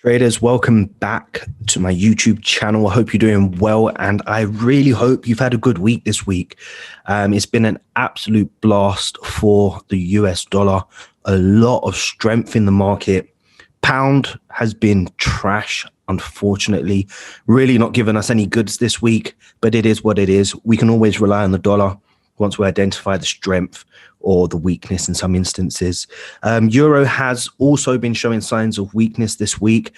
Traders, welcome back to my YouTube channel. I hope you're doing well, and I really hope you've had a good week this week. It's been an absolute blast for the US dollar. A lot of strength in the market. Pound has been trash, unfortunately. Really not giving us any goods this week, but it is what it is. We can always rely on the dollar once we identify the strength or the weakness in some instances. Euro has also been showing signs of weakness this week,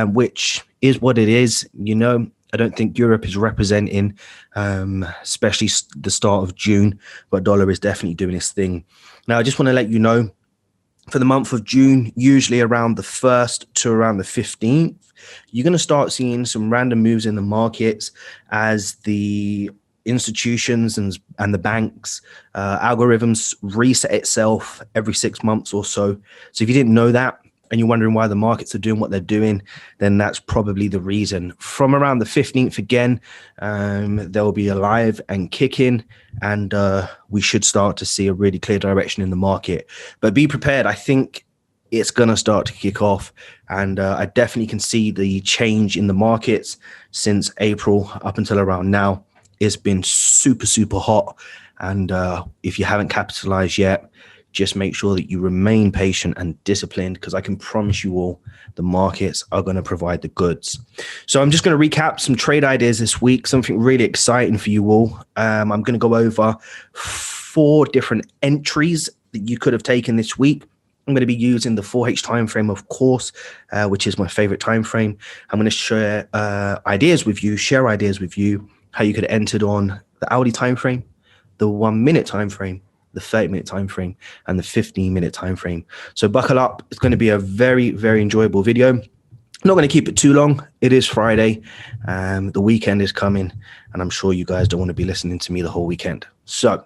which is what it is. You know, I don't think Europe is representing, especially the start of June, but dollar is definitely doing its thing. Now, I just want to let you know, for the month of June, usually around the 1st to around the 15th, you're going to start seeing some random moves in the markets as the institutions and the banks algorithms reset itself every 6 months or so. So if you didn't know that and you're wondering why the markets are doing what they're doing, then that's probably the reason. From around the 15th again, they'll be alive and kicking, and we should start to see a really clear direction in the market. But be prepared. I think it's going to start to kick off, and I definitely can see the change in the markets since April up until around now. It's been super, super hot. And if you haven't capitalized yet, just make sure that you remain patient and disciplined, because I can promise you all the markets are going to provide the goods. So I'm just going to recap some trade ideas this week, something really exciting for you all. I'm going to go over 4 different entries that you could have taken this week. I'm going to be using the 4H time frame, of course, which is my favorite time frame. I'm going to share ideas with you, how you could have entered on the hourly time frame, the 1 minute time frame, the 30-minute time frame, and the 15-minute time frame. So buckle up. It's going to be a very, very enjoyable video. I'm not going to keep it too long. It is Friday. The weekend is coming, and I'm sure you guys don't want to be listening to me the whole weekend. So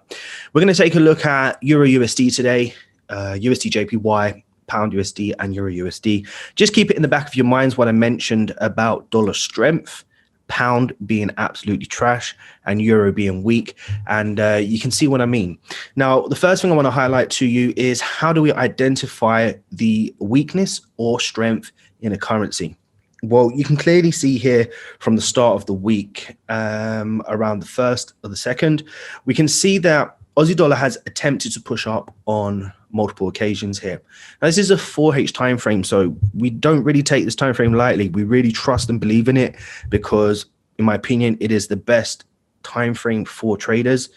we're going to take a look at Euro USD today, USD Jpy, Pound USD, and Euro USD. Just keep it in the back of your minds what I mentioned about dollar strength, pound being absolutely trash, and euro being weak, and you can see what I mean. Now, the first thing I want to highlight to you is, how do we identify the weakness or strength in a currency? Well, you can clearly see here from the start of the week, around the 1st or the 2nd, we can see that Aussie dollar has attempted to push up on multiple occasions here. Now, this is a 4H time frame, so we don't really take this time frame lightly. We really trust and believe in it, because in my opinion, it is the best time frame for traders.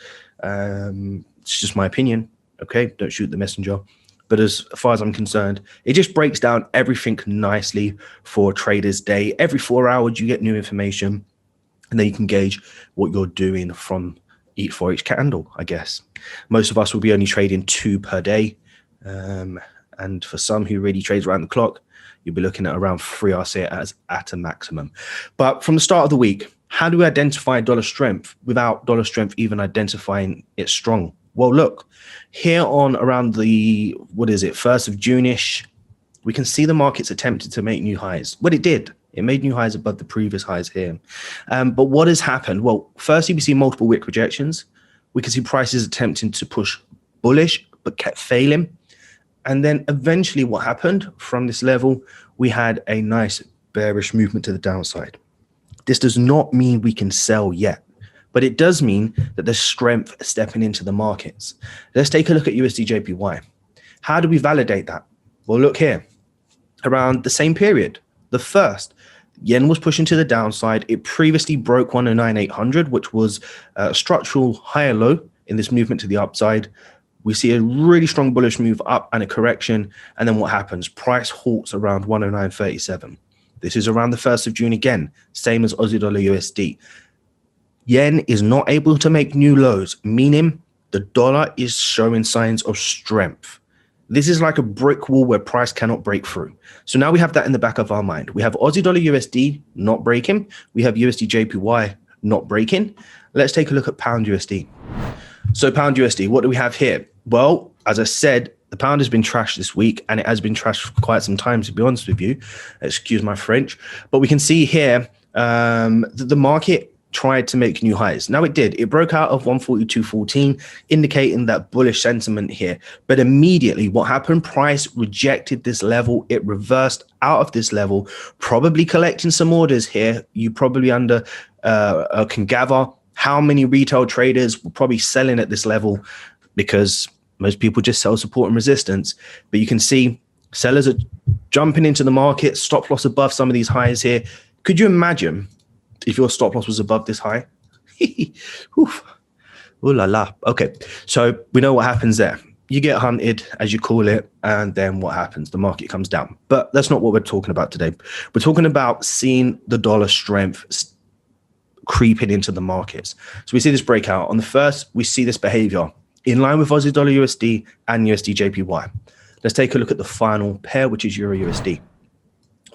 It's just my opinion. Okay, don't shoot the messenger. But as far as I'm concerned, it just breaks down everything nicely for traders day. Every 4 hours you get new information, and then you can gauge what you're doing from each 4H candle, I guess. Most of us will be only trading 2 per day. And for some who really trades around the clock, you'll be looking at around 3, I'll say it as at a maximum. But from the start of the week, how do we identify dollar strength without dollar strength even identifying it strong? Well, look, here on around the, 1st of June-ish, we can see the markets attempted to make new highs. Well, it did. It made new highs above the previous highs here. But what has happened? Well, firstly, we see multiple wick rejections. We can see prices attempting to push bullish, but kept failing. And then eventually what happened from this level, we had a nice bearish movement to the downside. This does not mean we can sell yet, but it does mean that there's strength stepping into the markets. Let's take a look at USD Jpy. How do we validate that? Well, look here. Around the same period, the 1st, yen was pushing to the downside. It previously broke 109,800, which was a structural higher low in this movement to the upside. We see a really strong bullish move up and a correction. And then what happens? Price halts around 109.37. This is around the 1st of June again, same as Aussie Dollar USD. Yen is not able to make new lows, meaning the dollar is showing signs of strength. This is like a brick wall where price cannot break through. So now we have that in the back of our mind. We have Aussie Dollar USD not breaking. We have USD Jpy not breaking. Let's take a look at Pound USD. So Pound USD, what do we have here? Well, as I said, the pound has been trashed this week, and it has been trashed for quite some time, to be honest with you. Excuse my French. But we can see here that the market tried to make new highs. Now it did. It broke out of 142.14, indicating that bullish sentiment here. But immediately what happened? Price rejected this level. It reversed out of this level, probably collecting some orders here. You probably can gather how many retail traders were probably selling at this level, because most people just sell support and resistance. But you can see sellers are jumping into the market, stop loss above some of these highs here. Could you imagine if your stop loss was above this high? Oof. Ooh la la. Okay, so we know what happens there. You get hunted, as you call it, and then what happens? The market comes down. But that's not what we're talking about today. We're talking about seeing the dollar strength creeping into the markets. So we see this breakout. On the first, we see this behavior in line with Aussie Dollar USD and Usd Jpy. Let's take a look at the final pair, which is Euro USD.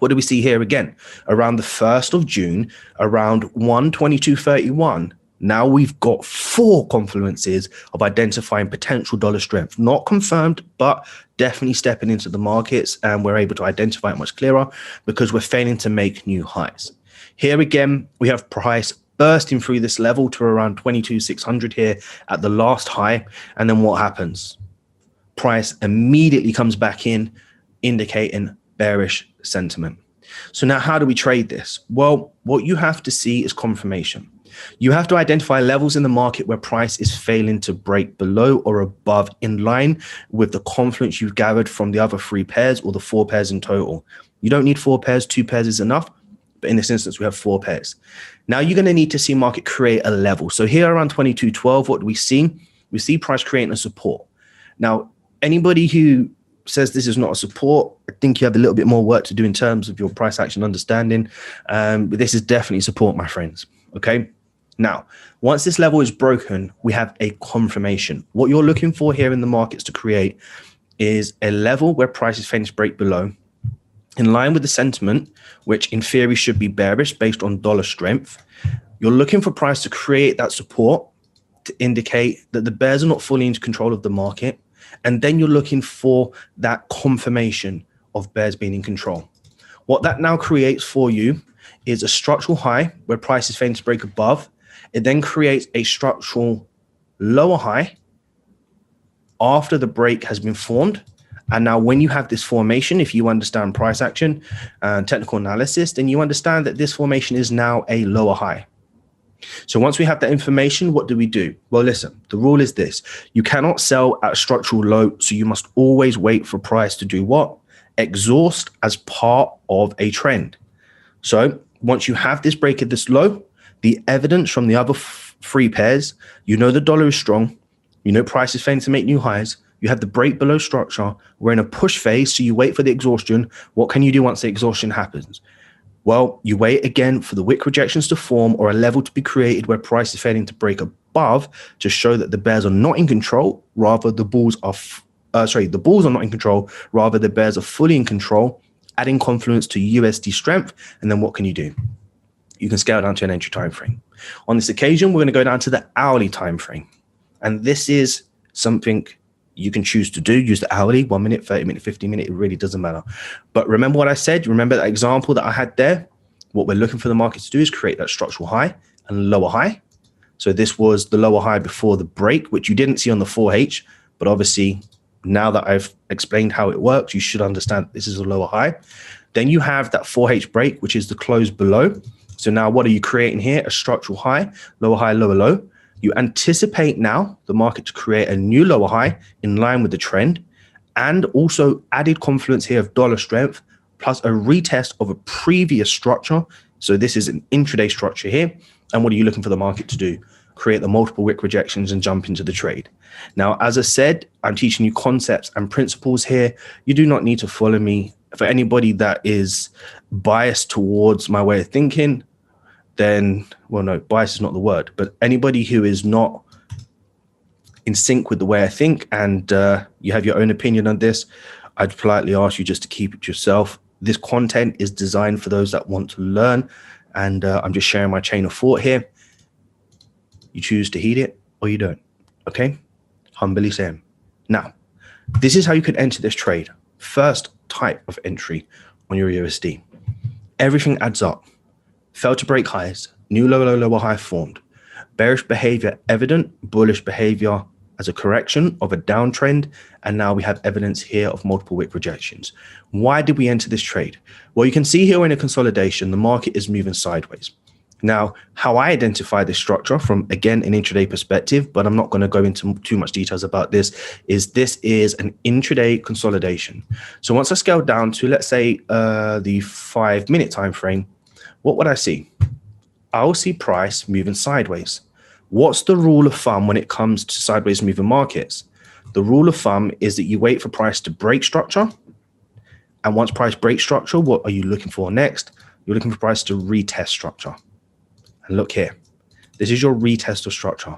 What do we see here again? Around the 1st of June, around 122.31. Now we've got 4 confluences of identifying potential dollar strength. Not confirmed, but definitely stepping into the markets, and we're able to identify it much clearer because we're failing to make new highs. Here again, we have price bursting through this level to around 22,600 here at the last high. And then what happens? Price immediately comes back in, indicating bearish sentiment. So now how do we trade this? Well, what you have to see is confirmation. You have to identify levels in the market where price is failing to break below or above in line with the confluence you've gathered from the other 3 pairs or the 4 pairs in total. You don't need 4 pairs, 2 pairs is enough. But in this instance, we have 4 pairs. Now you're going to need to see market create a level. So here around 22.12, what do we see? We see price creating a support. Now, anybody who says this is not a support, I think you have a little bit more work to do in terms of your price action understanding. But this is definitely support, my friends. Okay. Now, once this level is broken, we have a confirmation. What you're looking for here in the markets to create is a level where price is failing to break below, in line with the sentiment, which in theory should be bearish based on dollar strength. You're looking for price to create that support to indicate that the bears are not fully in control of the market. And then you're looking for that confirmation of bears being in control. What that now creates for you is a structural high where price is failing to break above. It then creates a structural lower high after the break has been formed. And now when you have this formation, if you understand price action and technical analysis, then you understand that this formation is now a lower high. So once we have that information, what do we do? Well, listen, the rule is this. You cannot sell at a structural low, so you must always wait for price to do what? Exhaust as part of a trend. So once you have this break at this low, the evidence from the other 3 pairs, you know the dollar is strong, you know price is failing to make new highs, you have the break below structure, we're in a push phase, so you wait for the exhaustion. What can you do once the exhaustion happens? Well, you wait again for the wick rejections to form or a level to be created where price is failing to break above to show that the bears are not in control, rather the bulls are, the bulls are not in control, rather the bears are fully in control, adding confluence to USD strength. And then what can you do? You can scale down to an entry time frame. On this occasion, we're going to go down to the hourly time frame. And this is something you can choose to do. Use the hourly, 1 minute, 30 minute, 15 minute, it really doesn't matter. But remember what I said? Remember that example that I had there? What we're looking for the market to do is create that structural high and lower high. So this was the lower high before the break, which you didn't see on the 4H, but obviously now that I've explained how it works, you should understand this is a lower high. Then you have that 4H break, which is the close below. So now what are you creating here? A structural high, lower, lower, low. You anticipate now the market to create a new lower high in line with the trend, and also added confluence here of dollar strength, plus a retest of a previous structure. So this is an intraday structure here. And what are you looking for the market to do? Create the multiple wick rejections and jump into the trade. Now, as I said, I'm teaching you concepts and principles here. You do not need to follow me. For anybody that is biased towards my way of thinking, then, well, no, bias is not the word, but anybody who is not in sync with the way I think and you have your own opinion on this, I'd politely ask you just to keep it to yourself. This content is designed for those that want to learn, and I'm just sharing my chain of thought here. You choose to heed it or you don't, okay? Humbly saying. Now, this is how you could enter this trade. First type of entry on your USD. Everything adds up. Failed to break highs, new lower, low, lower high formed. Bearish behavior evident, bullish behavior as a correction of a downtrend. And now we have evidence here of multiple wick rejections. Why did we enter this trade? Well, you can see here in a consolidation, the market is moving sideways. Now, how I identify this structure from, again, an intraday perspective, but I'm not going to go into too much details about this is an intraday consolidation. So once I scale down to, let's say, the 5-minute time frame, what would I see? I'll see price moving sideways. What's the rule of thumb when it comes to sideways moving markets? The rule of thumb is that you wait for price to break structure. And once price breaks structure, what are you looking for next? You're looking for price to retest structure. And look here, this is your retest of structure.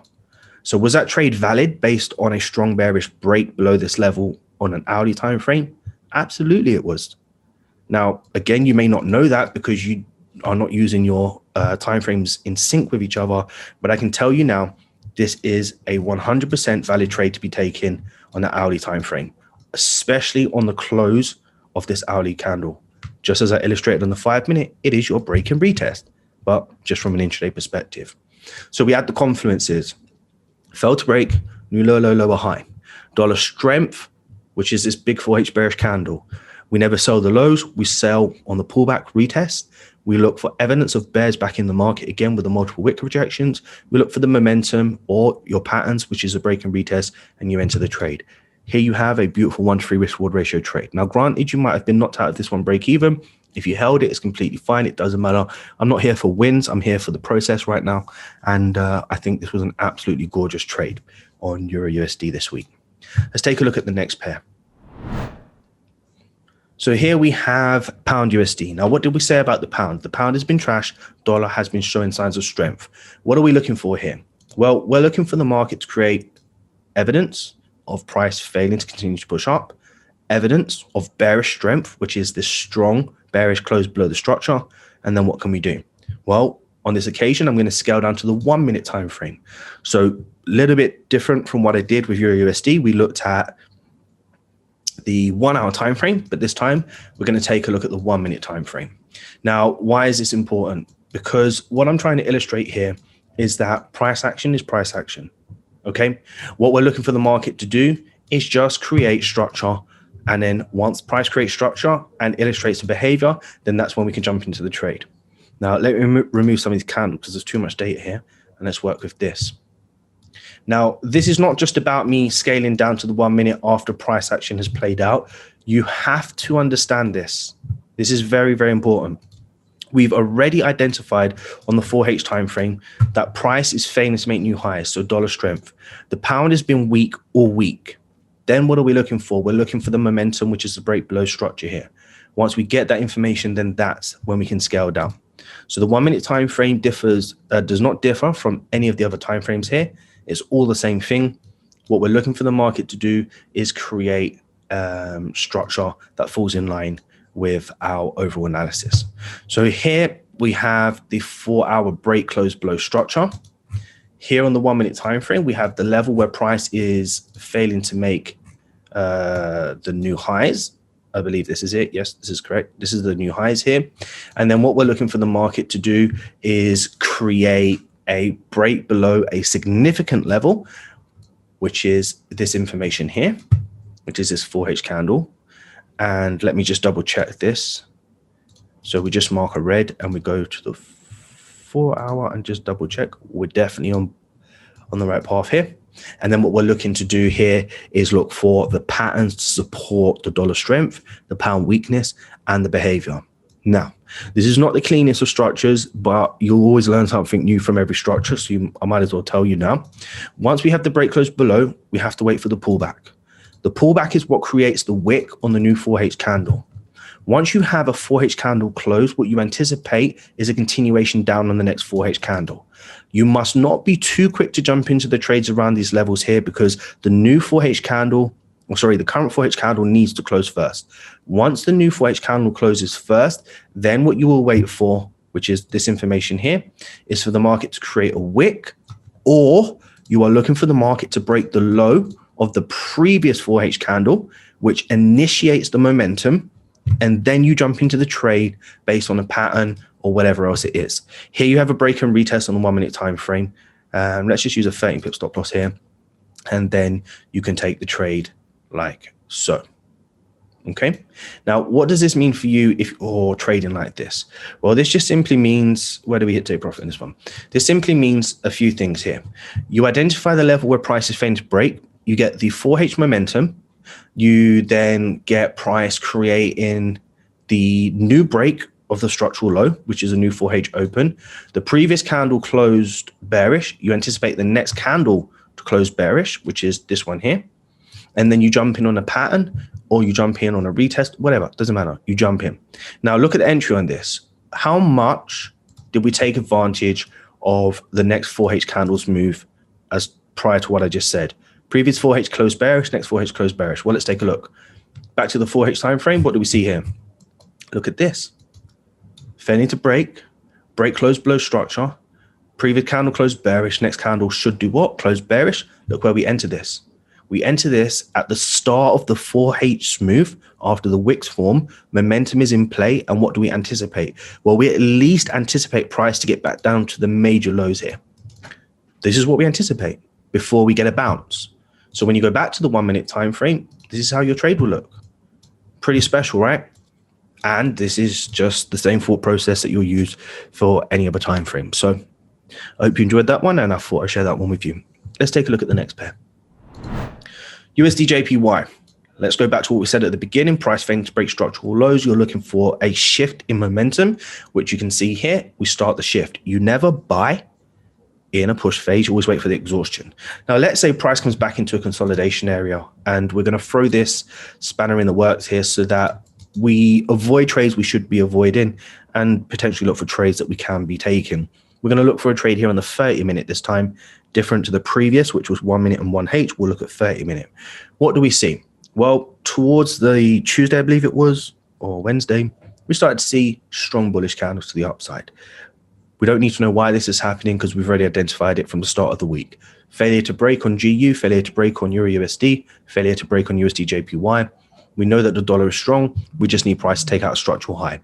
So was that trade valid based on a strong bearish break below this level on an hourly time frame? Absolutely it was. Now, again, you may not know that because you are not using your timeframes in sync with each other, but I can tell you now, this is a 100% valid trade to be taken on the hourly time frame, especially on the close of this hourly candle. Just as I illustrated on the 5-minute, it is your break and retest, but just from an intraday perspective. So we had the confluences, fell to break, new low, low, lower high, dollar strength, which is this big 4H bearish candle. We never sell the lows, we sell on the pullback retest. We look for evidence of bears back in the market, again, with the multiple wick rejections. We look for the momentum or your patterns, which is a break and retest, and you enter the trade. Here you have a beautiful 1-to-3 risk reward ratio trade. Now, granted, you might have been knocked out of this one break even. If you held it, it's completely fine. It doesn't matter. I'm not here for wins. I'm here for the process right now. And I think this was an absolutely gorgeous trade on Euro USD this week. Let's take a look at the next pair. So here we have pound USD. Now, what did we say about the pound? The pound has been trash. Dollar has been showing signs of strength. What are we looking for here? Well, we're looking for the market to create evidence of price failing to continue to push up, evidence of bearish strength, which is this strong bearish close below the structure. And then what can we do? Well, on this occasion, I'm going to scale down to the 1-minute time frame. So a little bit different from what I did with Euro USD. We looked at the 1-hour time frame, but this time we're going to take a look at the 1-minute time frame. Now, why is this important? Because what I'm trying to illustrate here is that price action is price action. Okay, what we're looking for the market to do is just create structure, and then once price creates structure and illustrates the behavior, then that's when we can jump into the trade. Now, let me remove some of these candles because there's too much data here, and let's work with this. Now, this is not just about me scaling down to the 1 minute after price action has played out. You have to understand this. This is very, very important. We've already identified on the 4H time frame that price is failing to make new highs, so dollar strength. The pound has been weak all week. Then what are we looking for? We're looking for the momentum, which is the break below structure here. Once we get that information, then that's when we can scale down. So the 1-minute time frame does not differ from any of the other time frames here. It's all the same thing. What we're looking for the market to do is create structure that falls in line with our overall analysis. So here we have the 4-hour break close below structure. Here on the 1-minute time frame, we have the level where price is failing to make the new highs. I believe this is it. Yes, this is correct. This is the new highs here. And then what we're looking for the market to do is create a break below a significant level, which is this information here, which is this 4H candle. And let me just double check this. So we just mark a red and we go to the 4-hour and just double check. We're definitely on the right path here. And then what we're looking to do here is look for the patterns to support the dollar strength, the pound weakness, and the behavior. Now, this is not the cleanest of structures, but you'll always learn something new from every structure. So I might as well tell you now. Once we have the break close below, we have to wait for the pullback. The pullback is what creates the wick on the new 4H candle. Once you have a 4H candle close, what you anticipate is a continuation down on the next 4H candle. You must not be too quick to jump into the trades around these levels here because the new 4H candle, the current 4H candle needs to close first. Once the new 4H candle closes first, then what you will wait for, which is this information here, is for the market to create a wick, or you are looking for the market to break the low of the previous 4H candle, which initiates the momentum, and then you jump into the trade based on a pattern or whatever else it is. Here you have a break and retest on the 1 minute time frame. Let's just use a 13 pip stop loss here, and then you can take the trade like so. Okay, now what does this mean for you if you're trading like this? Well, this just simply means, where do we hit take profit in this one? This simply means a few things here. You identify the level where price is failing to break, you get the 4H momentum, you then get price creating the new break of the structural low, which is a new 4H open. The previous candle closed bearish. You anticipate the next candle to close bearish, which is this one here. And then you jump in on a pattern, or you jump in on a retest, whatever, doesn't matter. You jump in. Now look at the entry on this. How much did we take advantage of the next 4H candles move as prior to what I just said? Previous 4H closed bearish, next 4H closed bearish. Well, let's take a look. Back to the 4H time frame. What do we see here? Look at this. Failing to break closed below structure. Previous candle closed bearish, next candle should do what? Close bearish. Look where we enter this. We enter this at the start of the 4H move after the wicks form. Momentum is in play. And what do we anticipate? Well, we at least anticipate price to get back down to the major lows here. This is what we anticipate before we get a bounce. So when you go back to the 1 minute time frame, this is how your trade will look. Pretty special, right? And this is just the same thought process that you'll use for any other time frame. So I hope you enjoyed that one, and I thought I'd share that one with you. Let's take a look at the next pair. USD Jpy. Let's go back to what we said at the beginning. Price failing to break structural lows. You're looking for a shift in momentum, which you can see here. We start the shift. You never buy in a push phase. You always wait for the exhaustion. Now, let's say price comes back into a consolidation area, and we're going to throw this spanner in the works here so that we avoid trades we should be avoiding and potentially look for trades that we can be taking. We're going to look for a trade here on the 30 minute this time, different to the previous, which was 1 minute and 1H. We'll look at 30 minute. What do we see? Well, towards the Tuesday, I believe it was, or Wednesday, we started to see strong bullish candles to the upside. We don't need to know why this is happening because we've already identified it from the start of the week. Failure to break on GU, failure to break on Euro USD, failure to break on USD Jpy. We know that the dollar is strong. We just need price to take out a structural high.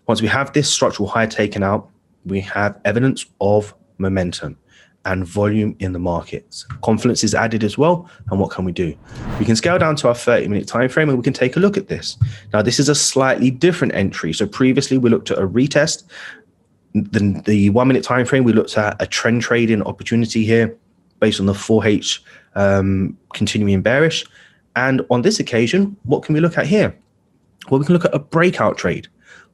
Once we have this structural high taken out, we have evidence of momentum and volume in the markets. Confidence is added as well. And what can we do? We can scale down to our 30-minute time frame and we can take a look at this. Now, this is a slightly different entry. So previously we looked at a retest. The 1 minute time frame, we looked at a trend trading opportunity here based on the 4H continuing bearish. And on this occasion, what can we look at here? Well, we can look at a breakout trade.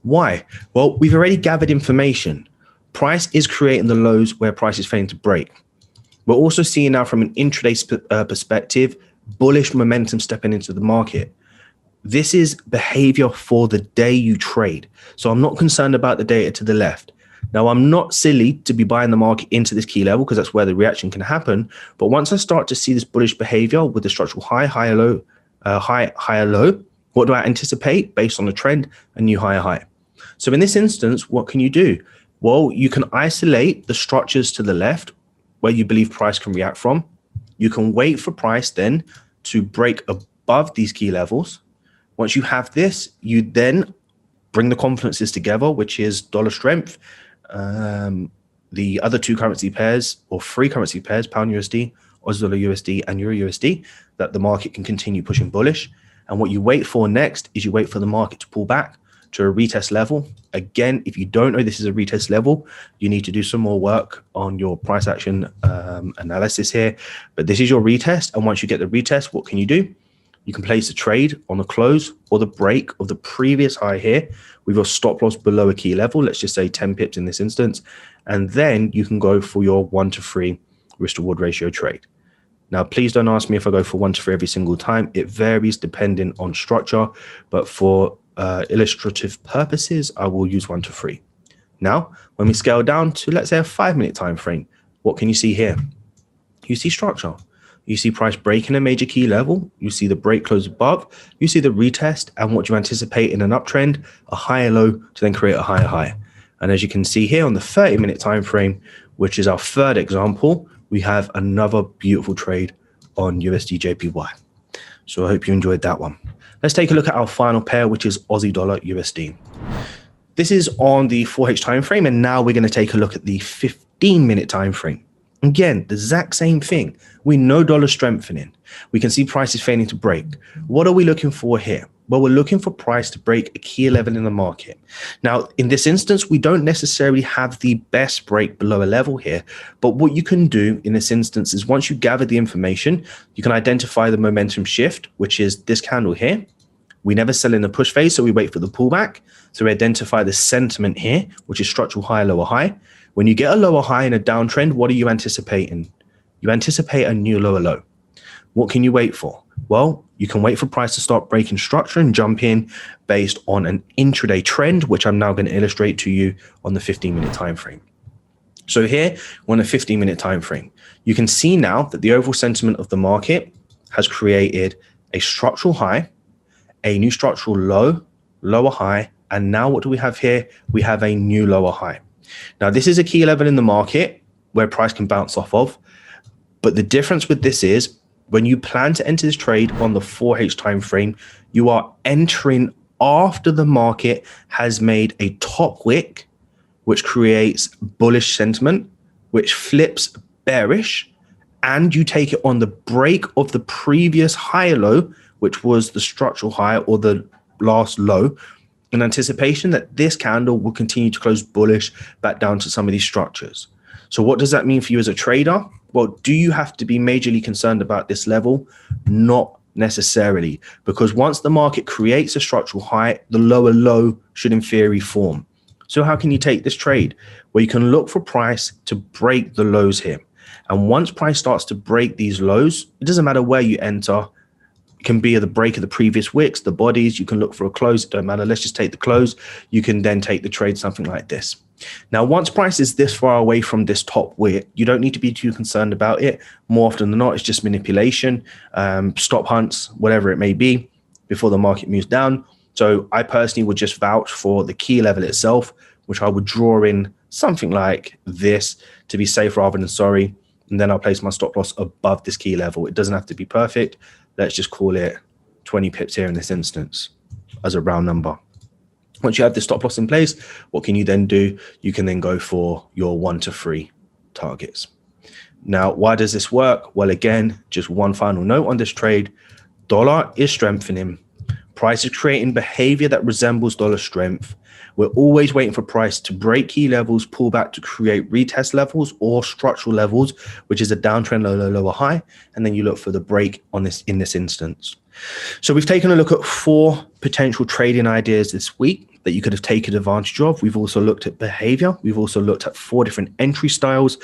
Why? Well, we've already gathered information. Price is creating the lows where price is failing to break. We're also seeing now from an intraday perspective, bullish momentum stepping into the market. This is behavior for the day you trade. So I'm not concerned about the data to the left. Now, I'm not silly to be buying the market into this key level because that's where the reaction can happen. But once I start to see this bullish behavior with the structural high, higher low, higher low, what do I anticipate based on the trend? A new higher high. So in this instance, what can you do? Well, you can isolate the structures to the left where you believe price can react from. You can wait for price then to break above these key levels. Once you have this, you then bring the confidences together, which is dollar strength, the other two currency pairs or three currency pairs, pound USD, Aussie Dollar USD, and Euro USD, that the market can continue pushing bullish. And what you wait for next is you wait for the market to pull back to a retest level. Again, if you don't know this is a retest level, you need to do some more work on your price action analysis here. But this is your retest. And once you get the retest, what can you do? You can place a trade on the close or the break of the previous high here with your stop loss below a key level. Let's just say 10 pips in this instance. And then you can go for your 1-to-3 risk reward ratio trade. Now, please don't ask me if I go for 1-to-3 every single time. It varies depending on structure, but for illustrative purposes, I will use 1-to-3. Now, when we scale down to, let's say, a 5-minute time frame, what can you see here? You see structure. You see price breaking a major key level. You see the break close above. You see the retest and what you anticipate in an uptrend, a higher low to then create a higher high. And as you can see here on the 30-minute time frame, which is our third example, we have another beautiful trade on USD Jpy. So I hope you enjoyed that one. Let's take a look at our final pair, which is Aussie Dollar USD. This is on the 4H time frame, and now we're going to take a look at the 15-minute time frame. Again, the exact same thing. We know dollar strengthening. We can see prices failing to break. What are we looking for here? Well, we're looking for price to break a key level in the market. Now, in this instance, we don't necessarily have the best break below a level here, but what you can do in this instance is once you gather the information, you can identify the momentum shift, which is this candle here. We never sell in the push phase, so we wait for the pullback. So we identify the sentiment here, which is structural high, lower high. When you get a lower high in a downtrend, what are you anticipating? You anticipate a new lower low. What can you wait for? Well, you can wait for price to start breaking structure and jump in based on an intraday trend, which I'm now going to illustrate to you on the 15-minute time frame. So here, on a 15-minute time frame, you can see now that the overall sentiment of the market has created a structural high, a new structural low, lower high, and now what do we have here? We have a new lower high. Now, this is a key level in the market where price can bounce off of, but the difference with this is when you plan to enter this trade on the 4H time frame, you are entering after the market has made a top wick, which creates bullish sentiment, which flips bearish, and you take it on the break of the previous higher low, which was the structural high or the last low, in anticipation that this candle will continue to close bullish back down to some of these structures. So what does that mean for you as a trader? Well, do you have to be majorly concerned about this level? Not necessarily, because once the market creates a structural high, the lower low should in theory form. So how can you take this trade? Well, you can look for price to break the lows here. And once price starts to break these lows, it doesn't matter where you enter. It can be the break of the previous wicks, the bodies. You can look for a close. It don't matter. Let's just take the close. You can then take the trade something like this. Now, once price is this far away from this top wick, you don't need to be too concerned about it. More often than not, it's just manipulation, stop hunts, whatever it may be, before the market moves down. So I personally would just vouch for the key level itself, which I would draw in something like this to be safe rather than sorry. And then I'll place my stop loss above this key level. It doesn't have to be perfect. Let's just call it 20 pips here in this instance as a round number. Once you have the stop loss in place, what can you then do? You can then go for your 1 to 3 targets. Now, why does this work? Well, again, just one final note on this trade. Dollar is strengthening. Price is creating behavior that resembles dollar strength. We're always waiting for price to break key levels, pull back to create retest levels or structural levels, which is a downtrend, low, low, lower high. And then you look for the break on this in this instance. So we've taken a look at 4 potential trading ideas this week that you could have taken advantage of. We've also looked at behavior. We've also looked at 4 different entry styles,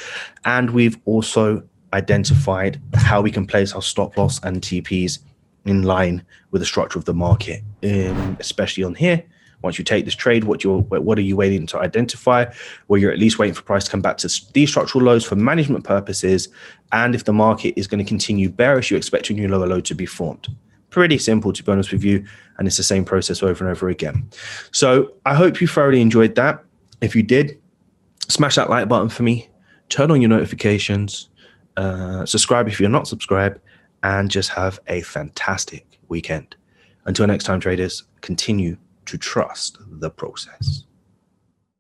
and we've also identified how we can place our stop loss and TPs in line with the structure of the market, especially on here. Once you take this trade, what are you waiting to identify? Well, you're at least waiting for price to come back to these structural lows for management purposes. And if the market is going to continue bearish, you expect a new lower low to be formed. Pretty simple, to be honest with you. And it's the same process over and over again. So I hope you thoroughly enjoyed that. If you did, smash that like button for me. Turn on your notifications. Subscribe if you're not subscribed. And just have a fantastic weekend. Until next time, traders, continue to trust the process.